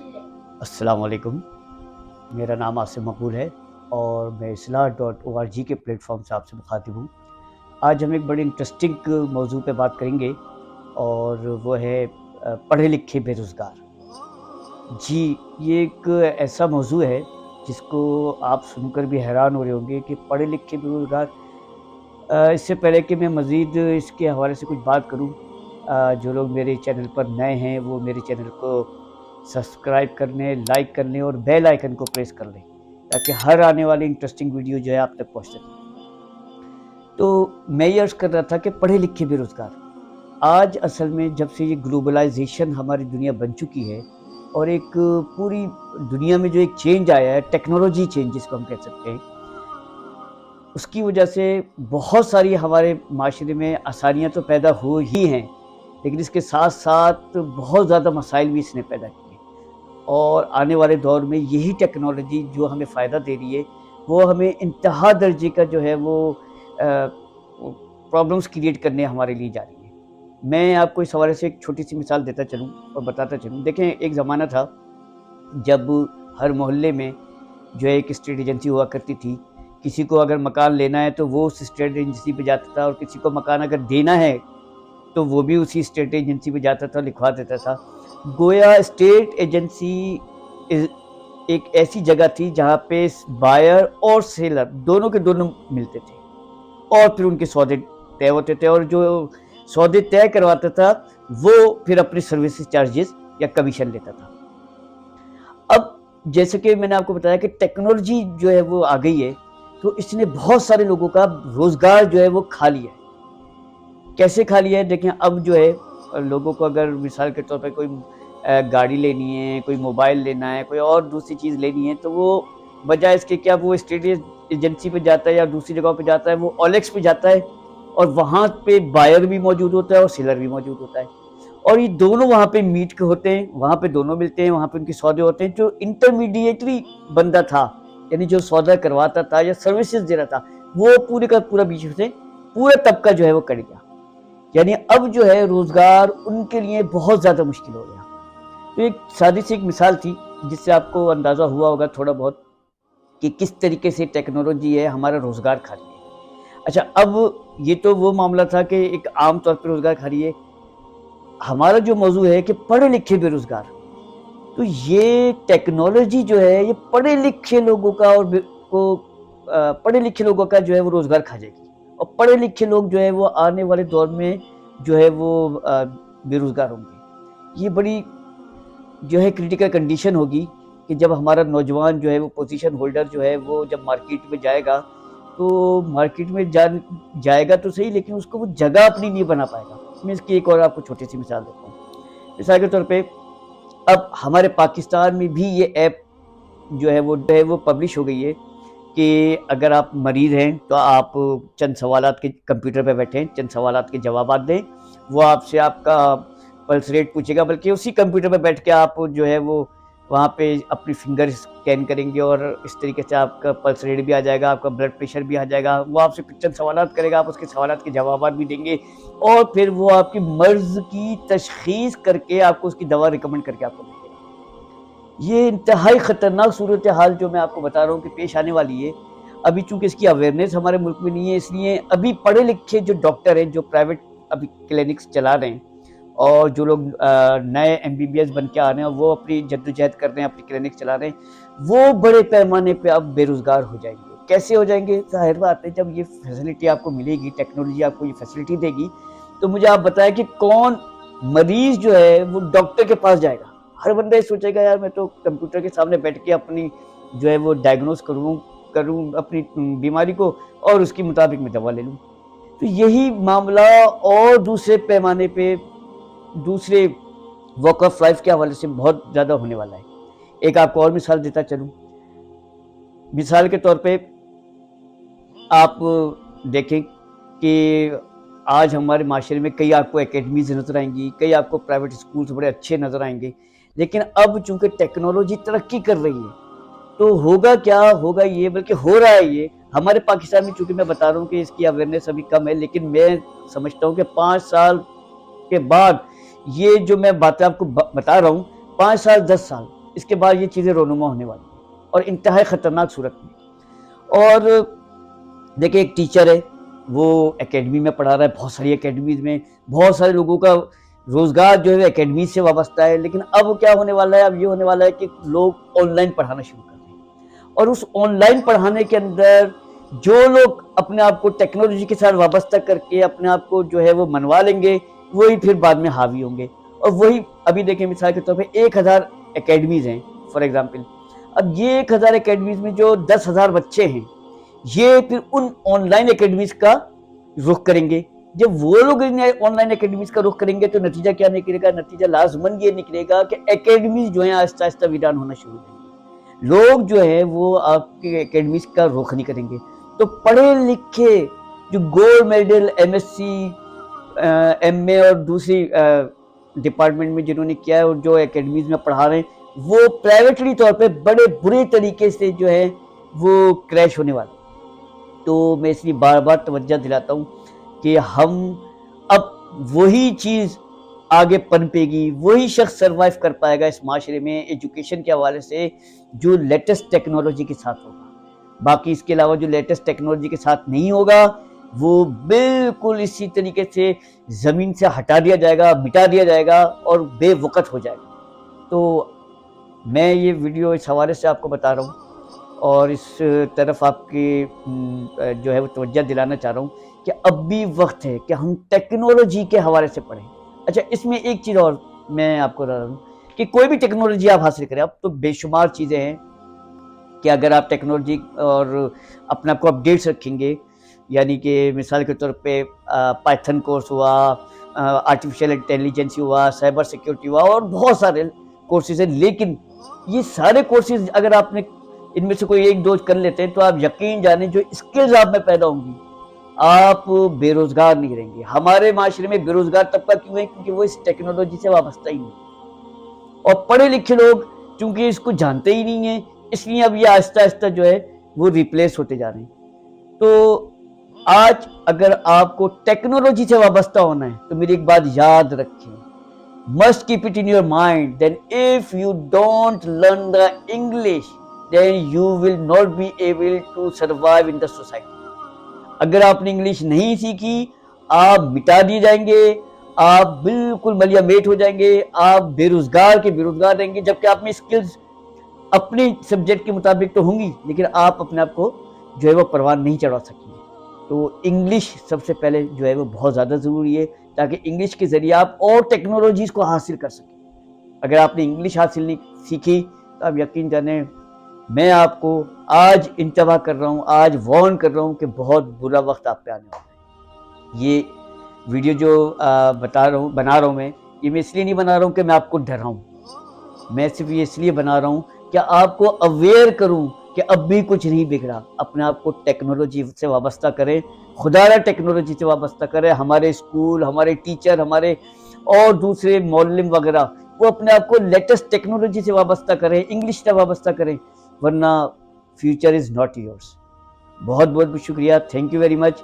अस्सलाम वालेकुम। मेरा नाम आसिम मकबूल है और मैं islah.org के प्लेटफॉर्म से आपसे मुखातिब हूँ। आज हम एक बड़े इंटरेस्टिंग मौजू पे बात करेंगे और वो है पढ़े लिखे बेरोज़गार। जी, ये एक ऐसा मौजू है जिसको आप सुनकर भी हैरान हो रहे होंगे कि पढ़े लिखे बेरोज़गार। इससे पहले कि मैं मज़ीद इसके हवाले से कुछ बात करूँ, जो लोग मेरे चैनल पर नए हैं वो मेरे चैनल को सब्सक्राइब कर लें, लाइक कर लें और बेल आइकन को प्रेस कर लें ताकि हर आने वाली इंटरेस्टिंग वीडियो जो है आप तक पहुँच सके। तो मैं ये अर्ज़ कर रहा था कि पढ़े लिखे बेरोज़गार आज असल में जब से ये ग्लोबलाइजेशन हमारी दुनिया बन चुकी है और एक पूरी दुनिया में जो एक चेंज आया है, टेक्नोलॉजी चेंज जिसको हम कह सकते हैं, उसकी वजह से बहुत सारी हमारे माशरे में आसानियाँ तो पैदा हो ही हैं, लेकिन इसके साथ साथ बहुत ज़्यादा मसाइल भी इसने पैदा किए और आने वाले दौर में यही टेक्नोलॉजी जो हमें फ़ायदा दे रही है वो हमें इंतहा दर्जे का जो है वो प्रॉब्लम्स क्रिएट करने हमारे लिए जा रही है। मैं आपको इस हवाले से एक छोटी सी मिसाल देता चलूँ और बताता चलूँ। देखें, एक ज़माना था जब हर मोहल्ले में जो है एक स्टेट एजेंसी हुआ करती थी। किसी को अगर मकान लेना है तो वो उस स्टेट एजेंसी पे जाता था और किसी को मकान अगर देना है तो वो भी उसी स्टेट एजेंसी पे जाता था, लिखवा देता था। गोया स्टेट एजेंसी एक ऐसी जगह थी जहाँ पे बायर और सेलर दोनों के दोनों मिलते थे और फिर उनके सौदे तय होते थे और जो सौदे तय करवाता था वो फिर अपने सर्विस चार्जेस या कमीशन लेता था। अब जैसे कि मैंने आपको बताया कि टेक्नोलॉजी जो है वो आ गई है, तो इसने बहुत सारे लोगों का रोजगार जो है वो खा लिया है। कैसे खा लिया है? देखें, अब जो है लोगों को अगर मिसाल के तौर पे कोई गाड़ी लेनी है, कोई मोबाइल लेना है, कोई और दूसरी चीज़ लेनी है, तो वो बजाय इसके क्या वो स्टेट एजेंसी पे जाता है या दूसरी जगहों पे जाता है, वो ओएलएक्स पे जाता है और वहाँ पे बायर भी मौजूद होता है और सेलर भी मौजूद होता है और ये दोनों वहाँ पे मीट के होते हैं, वहाँ पे दोनों मिलते हैं, वहाँ पे उनके सौदे होते हैं। जो इंटरमीडिएटरी बंदा था, यानी जो सौदा करवाता था या सर्विसेज दे रहा था, वो पूरे का पूरा बीच से पूरा तबका जो है वो कट गया। यानी अब जो है रोजगार उनके लिए बहुत ज़्यादा मुश्किल हो गया। तो एक सादी सी एक मिसाल थी जिससे आपको अंदाज़ा हुआ होगा थोड़ा बहुत कि किस तरीके से टेक्नोलॉजी है हमारा रोजगार खा रही है। अच्छा, अब ये तो वो मामला था कि एक आम तौर पर रोजगार खा रही है। हमारा जो मौजू है कि पढ़े लिखे बेरोजगार, तो ये टेक्नोलॉजी जो है ये पढ़े लिखे लोगों का पढ़े लिखे लोगों का जो है वो रोजगार खा जाएगी और पढ़े लिखे लोग जो है वो आने वाले दौर में जो है वो बेरोजगार होंगे। ये बड़ी जो है क्रिटिकल कंडीशन होगी कि जब हमारा नौजवान जो है वो पोजीशन होल्डर जो है वो जब मार्केट में जाएगा, तो मार्केट में जाएगा तो सही, लेकिन उसको वो जगह अपनी नहीं बना पाएगा। मैं इसकी एक और आपको छोटी सी मिसाल देता हूँ। मिसाल के तौर पे अब हमारे पाकिस्तान में भी ये ऐप जो है वो पब्लिश हो गई है कि अगर आप मरीज़ हैं तो आप चंद सवालात के कंप्यूटर पे बैठें, चंद सवालात के जवाबात दें, वो आपसे आपका पल्स रेट पूछेगा, बल्कि उसी कंप्यूटर पे बैठ के आप जो है वो वहाँ पे अपनी फिंगर स्कैन करेंगे और इस तरीके से आपका पल्स रेट भी आ जाएगा, आपका ब्लड प्रेशर भी आ जाएगा। वो आपसे चंद सवालात करेगा, आप उसके सवालात के जवाबात भी देंगे और फिर वो आपकी मर्ज़ की तशख़ीस करके आपको उसकी दवा रिकमेंड करके आपको देगा। ये इंतहाई ख़तरनाक सूरत हाल जो मैं आपको बता रहा हूँ कि पेश आने वाली है। अभी चूँकि इसकी अवेयरनेस हमारे मुल्क में नहीं है, इसलिए अभी पढ़े लिखे जो डॉक्टर हैं, जो प्राइवेट अभी क्लिनिक्स चला रहे हैं और जो लोग नए एमबीबीएस बन के आ रहे हैं, वो अपनी जद्दोजहद कर रहे हैं, अपनी क्लिनिक चला रहे हैं, वो बड़े पैमाने पे अब बेरोज़गार हो जाएंगे। कैसे हो जाएंगे? ज़ाहिर बात है, जब ये फैसिलिटी आपको मिलेगी, टेक्नोलॉजी आपको ये फैसिलिटी देगी, तो मुझे आप बताएं कि कौन मरीज़ जो है वो डॉक्टर के पास जाएगा? हर बंदा ये सोचेगा, यार मैं तो कंप्यूटर के सामने बैठ के अपनी जो है वो डायग्नोस करूँ अपनी बीमारी को और उसके मुताबिक मैं दवा ले लूँ। तो यही मामला और दूसरे पैमाने पे दूसरे वर्क ऑफ लाइफ के हवाले से बहुत ज़्यादा होने वाला है। एक आपको और मिसाल देता चलूँ। मिसाल के तौर पे आप देखें कि आज हमारे माशरे में कई आपको एकेडमीज़ नज़र आएंगी, कई आपको प्राइवेट स्कूल्स बड़े अच्छे नज़र आएंगे, लेकिन अब चूँकि टेक्नोलॉजी तरक्की कर रही है, तो होगा क्या? होगा ये, बल्कि हो रहा है ये हमारे पाकिस्तान में। चूँकि मैं बता रहा हूँ कि इसकी अवेयरनेस अभी कम है, लेकिन मैं समझता हूँ कि 5 साल के बाद ये जो मैं बातें आपको बता रहा हूँ, 5 साल 10 साल, اس کے بعد یہ چیزیں رونما ہونے والی ہیں اور انتہائی خطرناک صورت میں. اور دیکھیں ایک ٹیچر ہے وہ اکیڈمی میں پڑھا رہا ہے, بہت ساری اکیڈمیز میں بہت سارے لوگوں کا روزگار جو ہے اکیڈمی سے وابستہ ہے, لیکن اب کیا ہونے والا ہے, اب یہ ہونے والا ہے کہ لوگ آن لائن پڑھانا شروع کر دیں, اور اس آن لائن پڑھانے کے اندر جو لوگ اپنے آپ کو ٹیکنالوجی کے ساتھ وابستہ کر کے اپنے آپ کو جو ہے وہ منوا لیں گے, وہی پھر بعد میں حاوی ہوں گے. اور وہی ابھی دیکھیں مثال کے طور پہ 1000 اکیڈمیز ہیں فار ایگزامپل, اب یہ 1000 اکیڈمیز میں جو 10,000 بچے ہیں یہ پھر ان آن لائن اکیڈمیز کا رخ کریں گے. جب وہ لوگ آن لائن اکیڈمیز کا رخ کریں گے تو نتیجہ کیا نکلے گا, نتیجہ لازماً یہ نکلے گا کہ اکیڈمیز جو ہیں آہستہ آہستہ ویران ہونا شروع ہو جائیں گے. لوگ جو ہیں وہ آپ کے اکیڈمیز کا رخ نہیں کریں گے. تو پڑھے لکھے جو gold medal M S C M A اور دوسری ڈپارٹمنٹ میں جنہوں نے کیا ہے اور جو اکیڈمیز میں پڑھا رہے ہیں وہ پرائیویٹلی طور پہ بڑے برے طریقے سے جو ہے وہ کریش ہونے والے. تو میں اس لیے بار بار توجہ دلاتا ہوں کہ ہم اب وہی چیز آگے پنپے گی, وہی شخص سروائیو کر پائے گا اس معاشرے میں ایجوکیشن کے حوالے سے جو لیٹسٹ ٹیکنالوجی کے ساتھ ہوگا. باقی اس کے علاوہ جو لیٹسٹ ٹیکنالوجی کے ساتھ نہیں ہوگا وہ بالکل اسی طریقے سے زمین سے ہٹا دیا جائے گا, مٹا دیا جائے گا اور بے وقت ہو جائے گا. تو میں یہ ویڈیو اس حوالے سے آپ کو بتا رہا ہوں اور اس طرف آپ کی جو ہے وہ توجہ دلانا چاہ رہا ہوں کہ اب بھی وقت ہے کہ ہم ٹیکنالوجی کے حوالے سے پڑھیں. اچھا اس میں ایک چیز اور میں آپ کو بتا رہا ہوں کہ کوئی بھی ٹیکنالوجی آپ حاصل کریں, اب تو بے شمار چیزیں ہیں کہ اگر آپ ٹیکنالوجی اور اپنے آپ کو اپڈیٹس رکھیں گے, یعنی کہ مثال کے طور پہ پائتھن کورس ہوا, آرٹیفیشیل انٹیلیجنس ہوا, سائبر سیکیورٹی ہوا اور بہت سارے کورسز ہیں, لیکن یہ سارے کورسز اگر آپ نے ان میں سے کوئی ایک دو کر لیتے ہیں تو آپ یقین جانیں جو اسکلز آپ میں پیدا ہوں گی آپ بے روزگار نہیں رہیں گے. ہمارے معاشرے میں بے روزگار طبقہ کیوں ہے, کیونکہ وہ اس ٹیکنالوجی سے وابستہ ہی نہیں, اور پڑھے لکھے لوگ چونکہ اس کو جانتے ہی نہیں ہیں اس لیے اب یہ آہستہ آہستہ جو ہے وہ ریپلیس ہوتے جا رہے ہیں. تو آج اگر آپ کو ٹیکنالوجی سے وابستہ ہونا ہے تو میری ایک بات یاد رکھیں, must keep it in your mind that if you don't learn the English then you will not be able to survive in the society. اگر آپ نے انگلش نہیں سیکھی آپ مٹا دیے جائیں گے, آپ بالکل ملیا میٹ ہو جائیں گے, آپ بے روزگار کے بے روزگار رہیں گے, جبکہ آپ میں اسکلز اپنے سبجیکٹ کے مطابق تو ہوں گی لیکن آپ اپنے آپ کو جو ہے وہ پروان نہیں چڑھا سکیں گے. تو انگلش سب سے پہلے جو ہے وہ بہت زیادہ ضروری ہے تاکہ انگلش کے ذریعے آپ اور ٹیکنالوجیز کو حاصل کر سکیں. اگر آپ نے انگلش حاصل نہیں سیکھی تو آپ یقین جانیں میں آپ کو آج انتباہ کر رہا ہوں, آج وارن کر رہا ہوں کہ بہت برا وقت آپ پہ آنے والا ہے. یہ ویڈیو جو بنا رہا ہوں میں اس لیے نہیں بنا رہا ہوں کہ میں آپ کو ڈراؤں, میں صرف یہ اس لیے بنا رہا ہوں کہ آپ کو اویئر کروں کہ اب بھی کچھ نہیں بگڑا. اپنے آپ کو ٹیکنالوجی سے وابستہ کریں, خدا را ٹیکنالوجی سے وابستہ کریں. ہمارے اسکول, ہمارے ٹیچر, ہمارے اور دوسرے معلم وغیرہ وہ اپنے آپ کو لیٹسٹ ٹیکنالوجی سے وابستہ کریں, انگلش سے وابستہ کریں, ورنہ فیوچر از ناٹ یورس. بہت بہت شکریہ, تھینک یو ویری مچ.